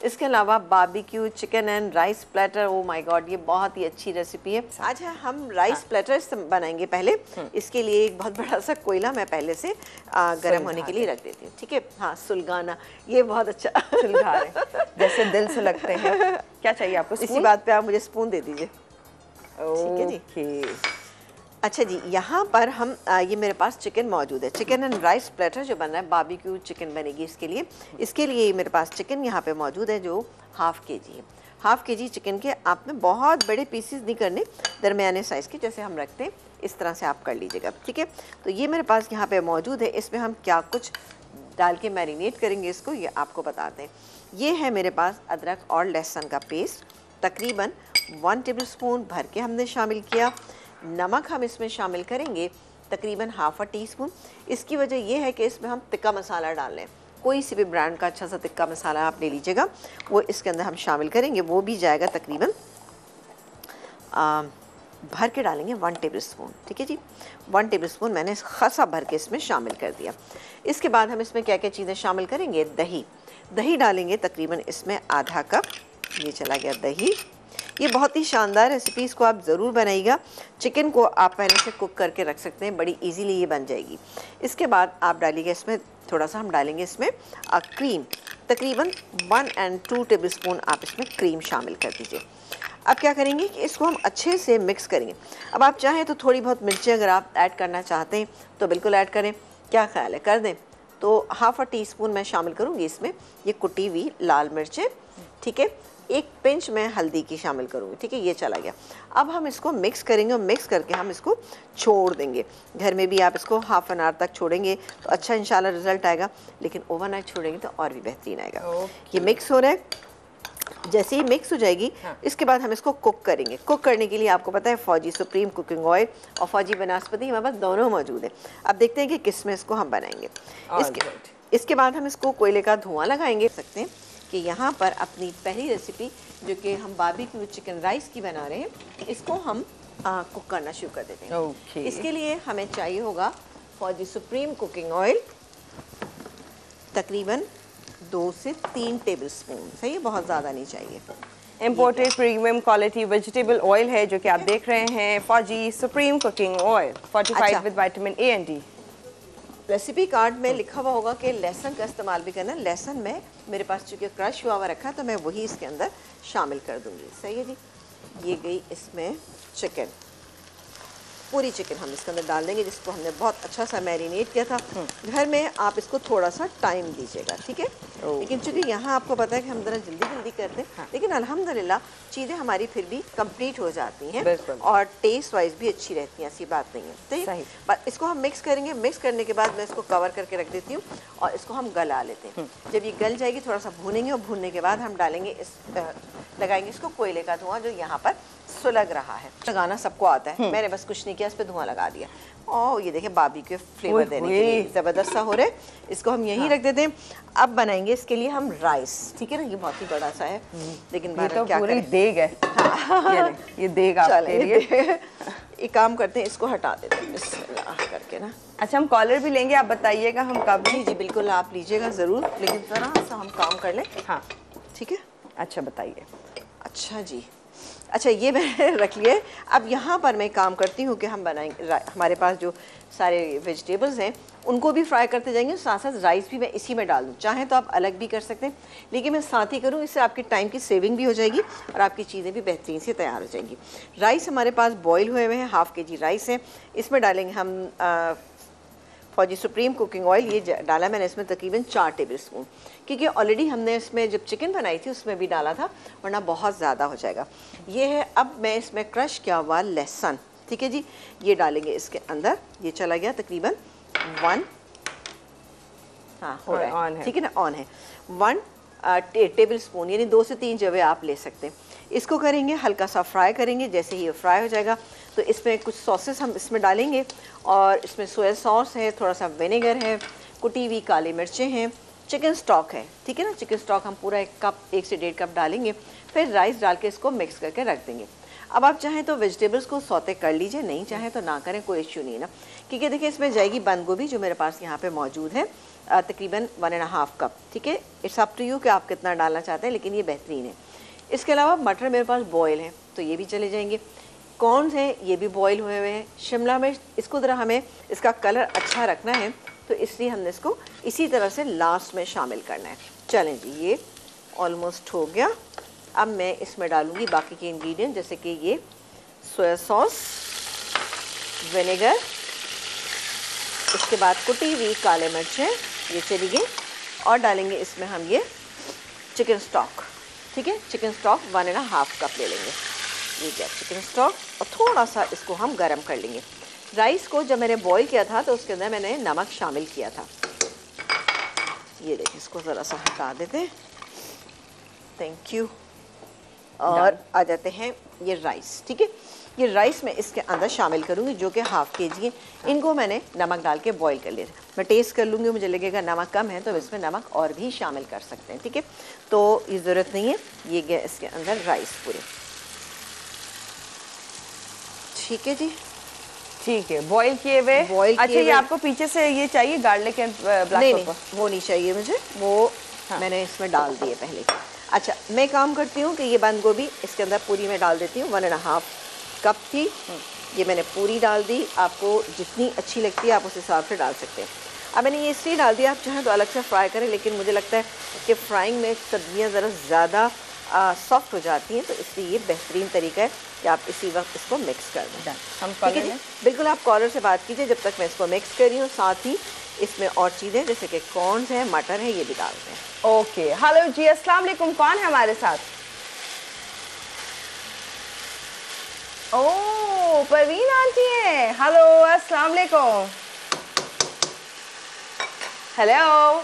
इसके अलावा barbecue chicken and rice platter, oh my God, ये बहुत ही अच्छी रेसिपी है। आज हम राइस प्लेटर बनाएंगे। पहले इसके लिए एक बहुत बड़ा सा कोयला मैं पहले से गर्म होने के लिए रख देती हूँ, ठीक है। हाँ, सुलगाना, ये बहुत अच्छा सुलगा रहे जैसे दिल से लगते हैं। क्या चाहिए आपको? इसी बात पे आप मुझे स्पून दे दीजिए। ठीक है जी। अच्छा जी, यहाँ पर हम ये मेरे पास चिकन मौजूद है, चिकन एंड राइस प्लेटर जो बन रहा है, बारबेक्यू चिकन बनेगी इसके लिए मेरे पास चिकन यहाँ पे मौजूद है जो ½ kg है। ½ kg चिकन के आपने बहुत बड़े पीसेस नहीं करने, दरमियाने साइज़ के जैसे हम रखते हैं इस तरह से आप कर लीजिएगा, ठीक है। तो ये मेरे पास यहाँ पे मौजूद है। इसमें हम क्या कुछ डाल के मैरिनेट करेंगे इसको, ये आपको बताते हैं। ये है मेरे पास अदरक और लहसुन का पेस्ट, तकरीबन 1 टेबलस्पून भर के हमने शामिल किया। नमक हम इसमें शामिल करेंगे तकरीबन ½ टीस्पून। इसकी वजह यह है कि इसमें हम तिक्का मसाला डाल रहे हैं, कोई सी भी ब्रांड का अच्छा सा तिक्का मसाला आप ले लीजिएगा, वो इसके अंदर हम शामिल करेंगे। वो भी जाएगा तकरीबन भर के डालेंगे 1 टेबलस्पून, ठीक है जी। 1 टेबलस्पून मैंने खासा भर के इसमें शामिल कर दिया। इसके बाद हम इसमें क्या क्या चीज़ें शामिल करेंगे? दही डालेंगे तकरीबन इसमें ½ कप। ये चला गया दही। ये बहुत ही शानदार रेसिपी, इसको आप ज़रूर बनाइएगा। चिकन को आप पहले से कुक करके रख सकते हैं, बड़ी इजीली ये बन जाएगी। इसके बाद आप डालिएगा इसमें थोड़ा सा, हम डालेंगे इसमें क्रीम, तकरीबन 1 और 2 टेबलस्पून आप इसमें क्रीम शामिल कर दीजिए। अब क्या करेंगे कि इसको हम अच्छे से मिक्स करेंगे। अब आप चाहें तो थोड़ी बहुत मिर्चें अगर आप ऐड करना चाहते हैं तो बिल्कुल ऐड करें, क्या ख्याल है, कर दें? तो ½ टीस्पून मैं शामिल करूँगी इसमें ये कुटी हुई लाल मिर्चें, ठीक है। 1 पिंच मैं हल्दी की शामिल करूँगी, ठीक है। ये चला गया। अब हम इसको मिक्स करेंगे और मिक्स करके हम इसको छोड़ देंगे। घर में भी आप इसको ½ एन आवर तक छोड़ेंगे तो अच्छा इंशाल्लाह रिजल्ट आएगा, लेकिन ओवरनाइट छोड़ेंगे तो और भी बेहतरीन आएगा। ये मिक्स हो रहा है। जैसे ही मिक्स हो जाएगी इसके बाद हम इसको कुक करेंगे। कुक करने के लिए आपको पता है फौजी सुप्रीम कुकिंग ऑयल और फौजी बनास्पति हमारे पास दोनों मौजूद है। अब देखते हैं कि किस में इसको हम बनाएंगे। इसके बाद हम इसको कोयले का धुआं लगाएंगे। सकते हैं कि यहाँ पर अपनी पहली रेसिपी जो कि हम बारबेक्यू चिकन राइस की बना रहे हैं, इसको हम कुक करना शुरू कर देते हैं। इसके लिए हमें चाहिए होगा फौजी सुप्रीम कुकिंग ऑयल, तकरीबन 2 से 3 टेबलस्पून, सही है, बहुत ज़्यादा नहीं चाहिए। Imported premium quality vegetable oil है जो कि आप देख रहे हैं, फौजी supreme cooking oil, fortified with vitamin A and D. Recipe card में लिखा हुआ होगा कि लहसुन का इस्तेमाल भी करना। लहसुन में मेरे पास चूँकि क्रश हुआ रखा है तो मैं वही इसके अंदर शामिल कर दूँगी, सही है जी। ये गई इसमें चिकन, पूरी चिकन हम इसके अंदर डाल देंगे जिसको हमने बहुत अच्छा सा मैरिनेट किया था। घर में आप इसको थोड़ा सा टाइम दीजिएगा, ठीक है। लेकिन चूँकि यहाँ आपको पता है कि हम ज़रा जल्दी करते हैं, लेकिन अल्हम्दुलिल्लाह चीज़ें हमारी फिर भी कंप्लीट हो जाती हैं और टेस्ट वाइज भी अच्छी रहती हैं, ऐसी बात नहीं है, सही। बस इसको हम मिक्स करेंगे। मिक्स करने के बाद मैं इसको कवर करके रख देती हूँ और इसको हम गला लेते हैं। जब ये गल जाएगी थोड़ा सा भूनेंगे और भूनने के बाद हम डालेंगे लगाएंगे इसको कोयले का धुआं जो यहाँ पर सुलग रहा है। लगाना सबको आता है, मैंने बस कुछ नहीं किया, इस पे धुआं लगा दिया। और ये देखिए बारबेक्यू के फ्लेवर देने के लिए ज़बरदस्त सा हो रहा है। इसको हम यहीं रख देते हैं। अब बनाएंगे इसके लिए हम राइस, ठीक है ना। ये बहुत ही बड़ा सा है लेकिन तो क्या पूरी देग है। ये देग आपके लिए। एक काम करते हैं, इसको हटा देते हैं बिस्मिल्लाह करके ना। अच्छा, हम कॉलर भी लेंगे, आप बताइएगा हम कब। जी बिल्कुल, आप लीजिएगा ज़रूर, लेकिन ज़रा सा हम काम कर लें। हाँ ठीक है। अच्छा बताइए। अच्छा जी, अच्छा ये मैंने रख लिया है। अब यहाँ पर मैं काम करती हूँ कि हम बनाएंगे, हमारे पास जो सारे वेजिटेबल्स हैं उनको भी फ्राई करते जाएंगे, साथ साथ राइस भी मैं इसी में डाल दूँ। चाहें तो आप अलग भी कर सकते हैं, लेकिन मैं साथ ही करूँ, इससे आपके टाइम की सेविंग भी हो जाएगी और आपकी चीज़ें भी बेहतरीन से तैयार हो जाएंगी। राइस हमारे पास बॉयल हुए हुए हैं, ½ kg राइस है। इसमें डालेंगे हम फौजी सुप्रीम कुकिंग ऑयल, ये डाला मैंने इसमें तकरीबन 4 टेबलस्पून, क्योंकि ऑलरेडी हमने इसमें जब चिकन बनाई थी उसमें भी डाला था, वरना बहुत ज़्यादा हो जाएगा। ये है। अब मैं इसमें क्रश किया हुआ लहसुन, ठीक है जी, ये डालेंगे इसके अंदर। ये चला गया तकरीबन 1, हाँ हो रहा है, ठीक है ना, ऑन है। 1 टेबलस्पून यानी 2 से 3 जवे आप ले सकते हैं। इसको करेंगे हल्का सा फ्राई करेंगे। जैसे ही ये फ्राई हो जाएगा तो इसमें कुछ सॉसेस हम इसमें डालेंगे, और इसमें सोया सॉस है, थोड़ा सा विनेगर है, कुटी हुई काली मिर्चें हैं, चिकन स्टॉक है, ठीक है ना। चिकन स्टॉक हम पूरा 1 कप 1 से 1.5 कप डालेंगे। फिर राइस डाल के इसको मिक्स करके रख देंगे। अब आप चाहें तो वेजिटेबल्स को सौते कर लीजिए, नहीं चाहें तो ना करें, कोई इश्यू नहीं ना, क्योंकि देखिए इसमें जाएगी बंद गोभी जो मेरे पास यहाँ पे मौजूद है तकरीबन 1.5 कप। ठीक है, इट्स अप टू यू कि आप कितना डालना चाहते हैं, लेकिन ये बेहतरीन है। इसके अलावा मटर मेरे पास बॉयल है तो ये भी चले जाएंगे, कॉर्न्स हैं ये भी बॉयल हुए हुए हैं, शिमला मिर्च, इसको ज़रा हमें इसका कलर अच्छा रखना है तो इसलिए हमने इसको इसी तरह से लास्ट में शामिल करना है। चलें जी, ये ऑलमोस्ट हो गया। अब मैं इसमें डालूंगी बाकी के इंग्रेडिएंट, जैसे कि ये सोया सॉस, विनेगर, इसके बाद कुटी हुई काले मिर्चें ये चली गई, और डालेंगे इसमें हम ये चिकन स्टॉक। ठीक है, चिकन स्टॉक 1.5 कप ले लेंगे, ये क्या चिकन स्टॉक, और थोड़ा सा इसको हम गरम कर लेंगे। राइस को जब मैंने बॉईल किया था तो उसके अंदर मैंने नमक शामिल किया था। ये देखिए, इसको ज़रा सा हटा देते हैं, थैंक यू। और आ जाते हैं ये राइस। ठीक है, ये राइस मैं इसके अंदर शामिल करूँगी जो कि हाफ़ kg है। इनको मैंने नमक डाल के बॉईल कर लिया। मैं टेस्ट कर लूँगी, मुझे लगेगा नमक कम है तो इसमें नमक और भी शामिल कर सकते हैं। ठीक है, तो ये ज़रूरत नहीं है, ये गया इसके अंदर राइस पूरे। ठीक है जी, ठीक है, बॉईल किए हुए। अच्छा, ये आपको पीछे से ये चाहिए गार्लिक एंड ब्लैक पेपर? नहीं, वो नहीं चाहिए मुझे, वो मैंने इसमें डाल दिए पहले। अच्छा, मैं काम करती हूँ कि ये बंद गोभी इसके अंदर पूरी में डाल देती हूँ। 1.5 कप थी, ये मैंने पूरी डाल दी। आपको जितनी अच्छी लगती है आप उस हिसाब से डाल सकते हैं। अब मैंने ये इसलिए डाल दिया, आप चाहें तो अलग से फ्राई करें, लेकिन मुझे लगता है कि फ्राइंग में सब्जियाँ ज़रा ज़्यादा सॉफ्ट हो जाती हैं, तो इसलिए ये बेहतरीन तरीका है कि आप इसी वक्त इसको मिक्स कर दें। हम ठीक है, बिल्कुल आप कॉलर से बात कीजिए जब तक मैं इसको मिक्स कर रही हूँ। साथ ही इसमें और चीज़ें जैसे कि कॉर्न्स हैं, मटर है, ये भी डालते हैं। ओके, हेलो जी, अस्सलाम वालेकुम, कौन है हमारे साथ? ओह, परवीन आंटी है। हेलो, अस्सलाम वालेकुम। हेलो,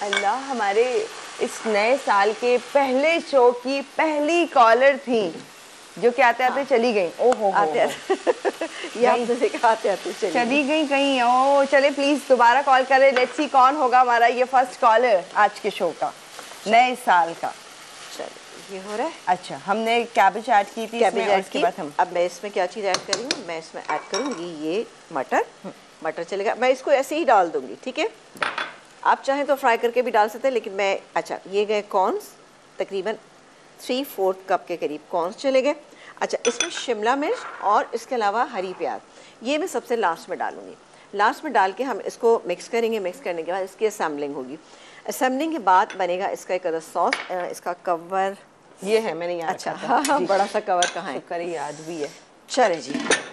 अल्लाह, हमारे इस नए साल के पहले शो की पहली कॉलर थी जो कि आते आते चली गई। ओहो, आते ये आपने देखा, आते आते चली गई कहीं। ओ चले, प्लीज दोबारा कॉल करें, लेट्स सी कौन होगा हमारा ये फर्स्ट कॉलर आज के शो का, नए साल का। चलिए, ये हो रहा है। अच्छा, हमने कैबेज ऐड की थी इसमें, और इसके बाद हम अब मैं इसमें क्या चीज़ ऐड करूँगी, मैं इसमें ऐड करूँगी ये मटर। मटर चलेगा, मैं इसको ऐसे ही डाल दूँगी। ठीक है, आप चाहें तो फ्राई करके भी डाल सकते हैं, लेकिन मैं, अच्छा, ये गए कॉर्न्स, तकरीबन 3/4 कप के करीब कॉर्न्स चले गए। अच्छा, इसमें शिमला मिर्च और इसके अलावा हरी प्याज, ये मैं सबसे लास्ट में डालूंगी। लास्ट में डाल के हम इसको मिक्स करेंगे। मिक्स करने के बाद इसकी असेंबलिंग होगी। असेंबलिंग के बाद बनेगा इसका एक अदर सॉस। इसका कवर ये है, मैंने याद अच्छा, हाँ, बड़ा सा कवर कहाँ है? करी याद भी है। चले जी,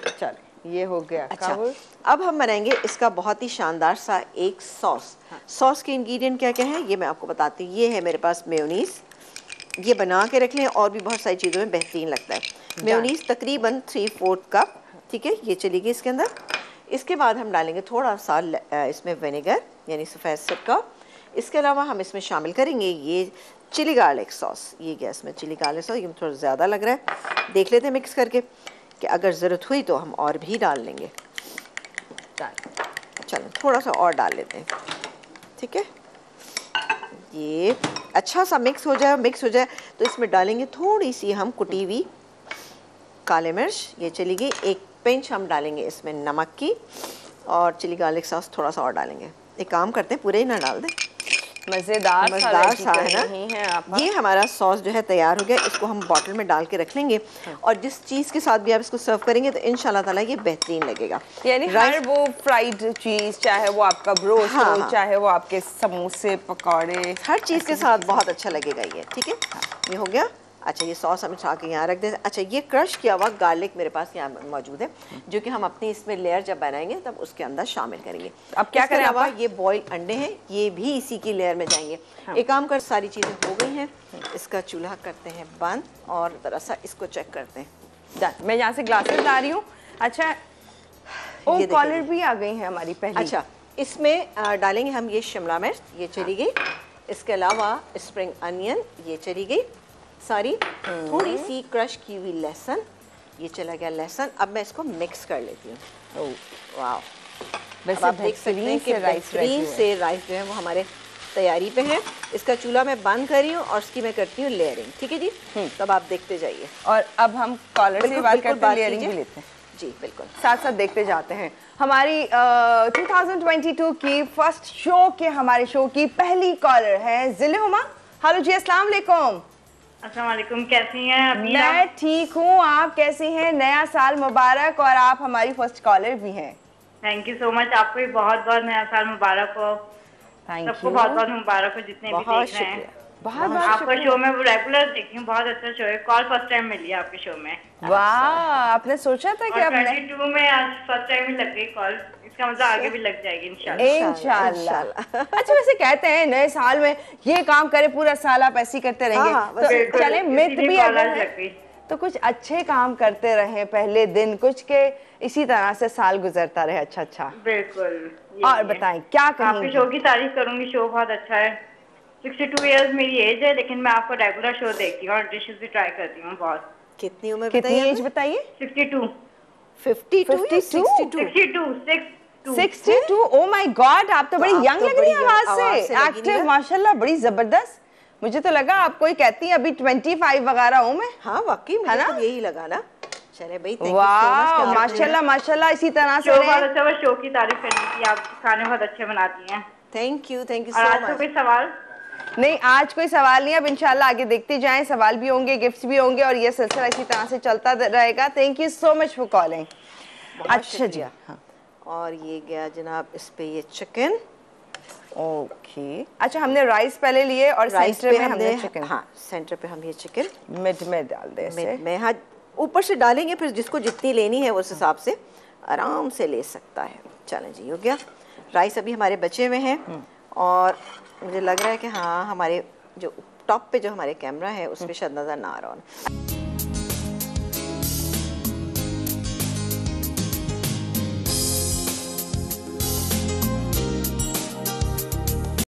चले, ये हो गया। अच्छा, अब हम बनाएंगे इसका बहुत ही शानदार सा एक सॉस। सॉस के इंग्रेडिएंट क्या क्या है ये मैं आपको बताती हूँ। ये है मेरे पास मेयोनीज़, ये बना के रख लें, और भी बहुत सारी चीज़ों में बेहतरीन लगता है। मेयोनीज़ तकरीबन 3/4 कप। ठीक है, ये चली गई इसके अंदर। इसके बाद हम डालेंगे थोड़ा सा इसमें विनेगर यानी सफ़ेद सिरका। इसके अलावा हम इसमें शामिल करेंगे ये चिली गार्लिक सॉस। ये गैस में चिली गार्लिक सॉस, ये थोड़ा ज़्यादा लग रहा है, देख लेते हैं मिक्स करके कि अगर ज़रूरत हुई तो हम और भी डाल लेंगे। चलो, थोड़ा सा और डाल लेते हैं। ठीक है, ये अच्छा सा मिक्स हो जाए तो इसमें डालेंगे थोड़ी सी हम कुटी हुई काले मिर्च, ये चली गई। एक पिंच हम डालेंगे इसमें नमक की, और चिली गार्लिक सॉस थोड़ा सा और डालेंगे। एक काम करते हैं, पूरे ही ना डाल दें, मज़ेदार सा है ना। ये हमारा सॉस जो है तैयार हो गया। इसको हम बॉटल में डाल के रख लेंगे, और जिस चीज़ के साथ भी आप इसको सर्व करेंगे तो इंशाल्लाह ताला ये बेहतरीन लगेगा। यानी हर वो फ्राइड चीज़, चाहे वो आपका ब्रोस्ट हो, चाहे वो आपके समोसे पकौड़े, हर चीज़ के साथ बहुत अच्छा लगेगा ये। ठीक है, ये हो गया। अच्छा, ये सॉस हम उठा के यहाँ रख दें। अच्छा, ये क्रश किया हुआ गार्लिक मेरे पास यहाँ मौजूद है, जो कि हम अपनी इसमें लेयर जब बनाएंगे तब उसके अंदर शामिल करेंगे। अब क्या करें? अलावा ये बॉयल अंडे हैं, ये भी इसी की लेयर में जाएंगे। एक काम कर, सारी चीज़ें हो गई हैं, इसका चूल्हा करते हैं बंद, और ज़रा सा इसको चेक करते हैं। मैं यहाँ से ग्लासेस ला रही हूँ। अच्छा, ओ कॉलर भी आ गई है हमारी पहली। अच्छा, इसमें डालेंगे हम ये शिमला मिर्च, ये चली गई। इसके अलावा स्प्रिंग अनियन, ये चली गई सारी। थोड़ी सी क्रश की हुई लहसुन, ये चला गया लहसुन। अब मैं इसको मिक्स कर लेती हूँ। वाह, वैसे आप देख सकते हैं कि बेहतरीन से राइस जो है वो हमारे तैयारी पे है। इसका चूल्हा मैं बंद कर रही हूँ और इसकी मैं करती हूँ लेयरिंग, ठीक है जी। तब आप देखते जाइए। और अब हम कॉलर से बात करते हैं, लेयरिंग भी लेते हैं। जी बिल्कुल, साथ साथ देखते जाते हैं। हमारी 2022 की फर्स्ट शो के हमारे शो की पहली कॉलर है ज़िले हुमा। हेलो जी, अस्सलाम वालेकुम। अस्सलाम वालेकुम, कैसी हैं अभी? मैं ठीक हूँ, आप कैसी हैं? नया साल मुबारक, और आप हमारी फर्स्ट कॉलर भी हैं। थैंक यू सो मच, आपको भी बहुत बहुत नया साल मुबारक हो। थैंक सबको यू, बहुत बहुत मुबारक हो जितने भी देख रहे हैं। बहुत बहुत आपका शो में रेगुलर देखती हूँ, बहुत अच्छा शो है। कॉल फर्स्ट टाइम मिली है आपके शो में। वाह, आपने सोचा था कि और अब 22 में आज फर्स्ट टाइम ही लग गई कॉल, इसका मतलब आगे भी लग जाएगी इंशाल्लाह। इंशाल्लाह। अच्छा, वैसे कहते हैं नए साल में ये काम करे पूरा साल आप ऐसे ही करते रहेंगे। तो चले मिथ भी अगर है तो कुछ अच्छे काम करते रहे पहले दिन, कुछ के इसी तरह से साल गुजरता रहे। अच्छा अच्छा, बिल्कुल। और बताएं क्या कहेंगे? आपके शो की तारीफ करूंगी, शो बहुत अच्छा है। 62 इयर्स मेरी एज है, लेकिन मैं आपको रेगुलर शो देखती हूँ और डिशेस भी ट्राई करती हूँ बहुत। कितनी उम्र, कितनी एज बताइए? 62। 62। ओह माय गॉड, आप तो बड़ी यंग लग रही हैं आवाज से, एक्टिव माशाल्लाह, बड़ी जबरदस्त। मुझे तो लगा आप कोई कहती हैं अभी 25 वगैरह हूँ मैं। हाँ वाकई मुझे तो यही लगा ना। चले भाई, वाह माशाल्लाह माशाल्लाह, इसी तरह से शो की तारीफ करनी थी, आप खाने बहुत अच्छे बनाती हैं। Thank you so much. कोई सवाल? नहीं, आज कोई सवाल नहीं, अब इंशाल्लाह आगे देखते जाएं, सवाल भी होंगे, गिफ्ट्स भी होंगे, और ये सिलसिला इसी तरह से चलता रहेगा। Thank you so much for calling. अच्छा जी, हाँ। और ये गया जनाब इस पे ये चिकन। ओके, अच्छा, हमने राइस पहले लिए और सेंटर में हमने चिकन। हाँ, सेंटर पे हम ये चिकन मिड में डाल दे, मिड में। हाँ, ऊपर से डालेंगे, फिर जिसको जितनी लेनी है उस हिसाब से आराम से ले सकता है। चलें जी, हो गया। राइस अभी हमारे बचे हुए हैं, और मुझे लग रहा है कि हाँ, हमारे जो टॉप पे जो हमारे कैमरा है उस पर शायद नज़र ना आ रहा हो।